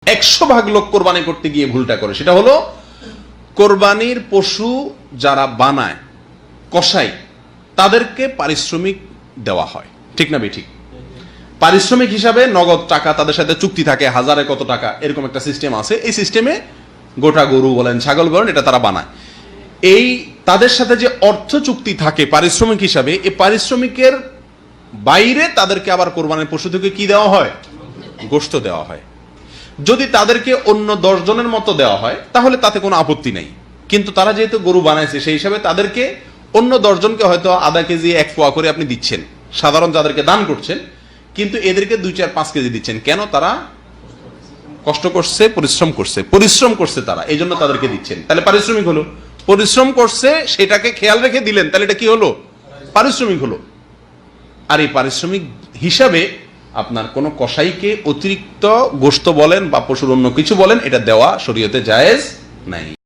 100% লোক কোরবানি করতে গিয়ে ভুলটা করে, সেটা হলো কোরবানির পশু যারা বানায় কসাই তাদেরকে পারিশ্রমিক দেওয়া হয়, ঠিক না বেঠিক? পারিশ্রমিক হিসাবে নগদ টাকা, তাদের সাথে চুক্তি থাকে হাজারে কত টাকা, এরকম একটা সিস্টেম আছে। এই সিস্টেমে গোটা গরু বলেন ছাগল বলেন এটা তারা বানায়। এই তাদের সাথে যে অর্থ চুক্তি থাকে পারিশ্রমিক হিসাবে, এই পারিশ্রমিকের বাইরে তাদেরকে আবার কোরবানির পশু থেকে কি দেওয়া হয়? গোশত দেওয়া হয়। যদি তাদেরকে অন্য 10 জনের মতো দেওয়া হয় তাহলে তাতে কোনো আপত্তি নেই, কিন্তু তারা যেহেতু গরু বানাইছে সেই হিসাবে তাদেরকে অন্য 10 জনকে হয়তো আধা কেজি 1 পোয়া করে আপনি দিচ্ছেন, সাধারণ যাদেরকে দান করছেন, কিন্তু এদেরকে 2, 4, 5 কেজি দিচ্ছেন। কেন? তারা কষ্ট করছে, পরিশ্রম করছে তারা, এই জন্য তাদেরকে দিচ্ছেন। তাহলে পারিশ্রমিক হলো। পরিশ্রম করছে সেটাকে খেয়াল রেখে দিলেন, তাহলে এটা কি হলো? পারিশ্রমিক হলো। আর এই পারিশ্রমিক হিসাবে আপনার কোন কসাইকে অতিরিক্ত গোশত বলেন বা পশুর অন্য কিছু বলেন এটা দেওয়া শরীয়তে জায়েজ নাই।